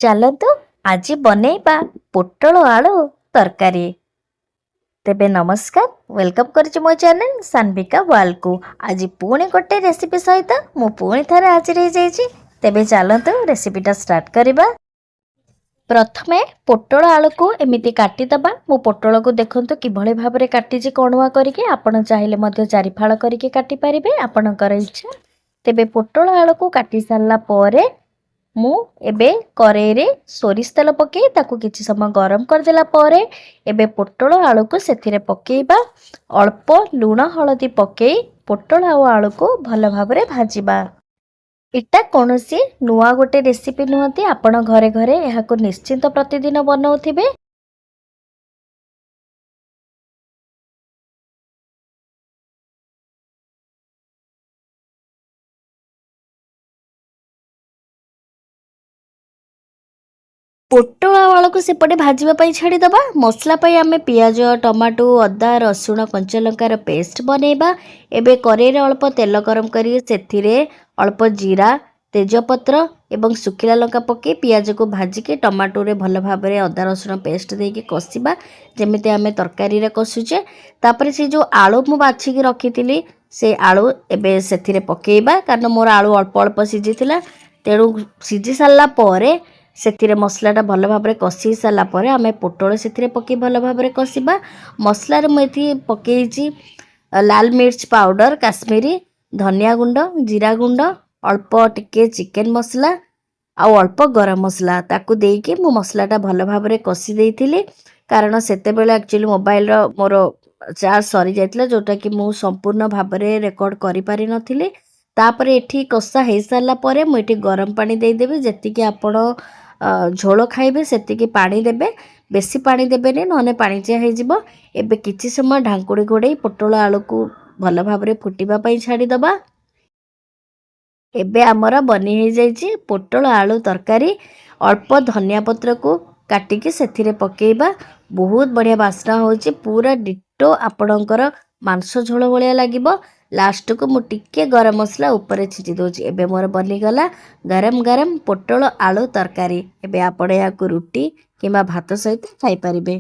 ଚାଲନ୍ତୁ ଆଜି ବନେଇବା ପୋଟଳ ଆଳୁ ତରକାରୀ। ତେବେ ନମସ୍କାର, ୱେଲକମ୍ କରୁଛି ମୋ ଚ୍ୟାନେଲ ସାନ୍ଭିକା ୱାର୍ଲ୍ଡକୁ। ଆଜି ପୁଣି ଗୋଟେ ରେସିପି ସହିତ ମୁଁ ପୁଣି ଥରେ ହାଜିର ହେଇଯାଇଛି। ତେବେ ଚାଲନ୍ତୁ ରେସିପିଟା ଷ୍ଟାର୍ଟ କରିବା। ପ୍ରଥମେ ପୋଟଳ ଆଳୁକୁ ଏମିତି କାଟିଦେବା। ମୁଁ ପୋଟଳକୁ ଦେଖନ୍ତୁ କିଭଳି ଭାବରେ କାଟିଛି କଣୁଆ କରିକି। ଆପଣ ଚାହିଁଲେ ମଧ୍ୟ ଚାରିଫାଳ କରିକି କାଟିପାରିବେ, ଆପଣଙ୍କର ଇଚ୍ଛା। ତେବେ ପୋଟଳ ଆଳୁକୁ କାଟି ସାରିଲା ପରେ ମୁଁ ଏବେ କରେଇରେ ସୋରିଷ ତେଲ ପକାଇ ତାକୁ କିଛି ସମୟ ଗରମ କରିଦେଲା ପରେ ଏବେ ପୋଟଳ ଆଳୁକୁ ସେଥିରେ ପକାଇବା। ଅଳ୍ପ ଲୁଣ ହଳଦୀ ପକାଇ ପୋଟଳ ଆଉ ଆଳୁକୁ ଭଲ ଭାବରେ ଭାଜିବା। ଏଟା କୌଣସି ନୂଆ ଗୋଟେ ରେସିପି ନୁହନ୍ତି, ଆପଣ ଘରେ ଘରେ ଏହାକୁ ନିଶ୍ଚିନ୍ତ ପ୍ରତିଦିନ ବନାଉଥିବେ। ପୋଟଳ ଆଳୁକୁ ସେପଟେ ଭାଜିବା ପାଇଁ ଛାଡ଼ିଦେବା। ମସଲା ପାଇଁ ଆମେ ପିଆଜ, ଟମାଟୋ, ଅଦା, ରସୁଣ, କଞ୍ଚାଲଙ୍କାର ପେଷ୍ଟ ବନେଇବା। ଏବେ କରେଇରେ ଅଳ୍ପ ତେଲ ଗରମ କରି ସେଥିରେ ଅଳ୍ପ ଜିରା, ତେଜପତ୍ର ଏବଂ ଶୁଖିଲା ଲଙ୍କା ପକାଇ ପିଆଜକୁ ଭାଜିକି ଟମାଟୋରେ ଭଲ ଭାବରେ ଅଦା ରସୁଣ ପେଷ୍ଟ ଦେଇକି କଷିବା, ଯେମିତି ଆମେ ତରକାରୀରେ କଷୁଛେ। ତାପରେ ସେ ଯେଉଁ ଆଳୁ ମୁଁ ବାଛିକି ରଖିଥିଲି ସେ ଆଳୁ ଏବେ ସେଥିରେ ପକାଇବା, କାରଣ ମୋର ଆଳୁ ଅଳ୍ପ ଅଳ୍ପ ସିଝିଥିଲା। ତେଣୁ ସିଝି ସାରିଲା ପରେ ସେଥିରେ ମସଲାଟା ଭଲ ଭାବରେ କଷି ସାରିଲା ପରେ ଆମେ ପୋଟଳ ସେଥିରେ ପକାଇ ଭଲ ଭାବରେ କଷିବା। ମସଲାରେ ମୁଁ ଏଠି ପକାଇଛି ଲାଲ ମିର୍ଚ୍ଚ ପାଉଡ଼ର, କାଶ୍ମୀରୀ ଧନିଆ ଗୁଣ୍ଡ, ଜିରା ଗୁଣ୍ଡ, ଅଳ୍ପ ଟିକେ ଚିକେନ ମସଲା ଆଉ ଅଳ୍ପ ଗରମ ମସଲା। ତାକୁ ଦେଇକି ମୁଁ ମସଲାଟା ଭଲ ଭାବରେ କଷି ଦେଇଥିଲି, କାରଣ ସେତେବେଳେ ଆକ୍ଚୁଆଲି ମୋବାଇଲର ମୋର ଚାର୍ଜ ସରିଯାଇଥିଲା, ଯେଉଁଟାକି ମୁଁ ସମ୍ପୂର୍ଣ୍ଣ ଭାବରେ ରେକର୍ଡ଼ କରିପାରିନଥିଲି। ତାପରେ ଏଠି କଷା ହେଇସାରିଲା ପରେ ମୁଁ ଏଠି ଗରମ ପାଣି ଦେଇଦେବି। ଯେତିକି ଆପଣ ଝୋଳ ଖାଇବେ ସେତିକି ପାଣି ଦେବେ, ବେଶୀ ପାଣି ଦେବେନି, ନହେଲେ ପାଣିଚିଆ ହେଇଯିବ। ଏବେ କିଛି ସମୟ ଢାଙ୍କୁଣି ଘୋଡ଼େଇ ପୋଟଳ ଆଳୁକୁ ଭଲ ଭାବରେ ଫୁଟିବା ପାଇଁ ଛାଡ଼ିଦେବା। ଏବେ ଆମର ବନି ହେଇଯାଇଛି ପୋଟଳ ଆଳୁ ତରକାରୀ। ଅଳ୍ପ ଧନିଆ ପତ୍ରକୁ କାଟିକି ସେଥିରେ ପକାଇବା। ବହୁତ ବଢ଼ିଆ ବାସ୍ନା ହେଉଛି, ପୁରା ଡିଟୋ ଆପଣଙ୍କର ମାଂସ ଝୋଳ ଭଳିଆ ଲାଗିବ। ଲାଷ୍ଟକୁ ମୁଁ ଟିକେ ଗରମ ମସଲା ଉପରେ ଛିଞ୍ଚି ଦେଉଛି। ଏବେ ମୋର ବନିଗଲା ଗରମ ଗରମ ପୋଟଳ ଆଳୁ ତରକାରୀ। ଏବେ ଆପଣ ଏହାକୁ ରୁଟି କିମ୍ବା ଭାତ ସହିତ ଖାଇପାରିବେ।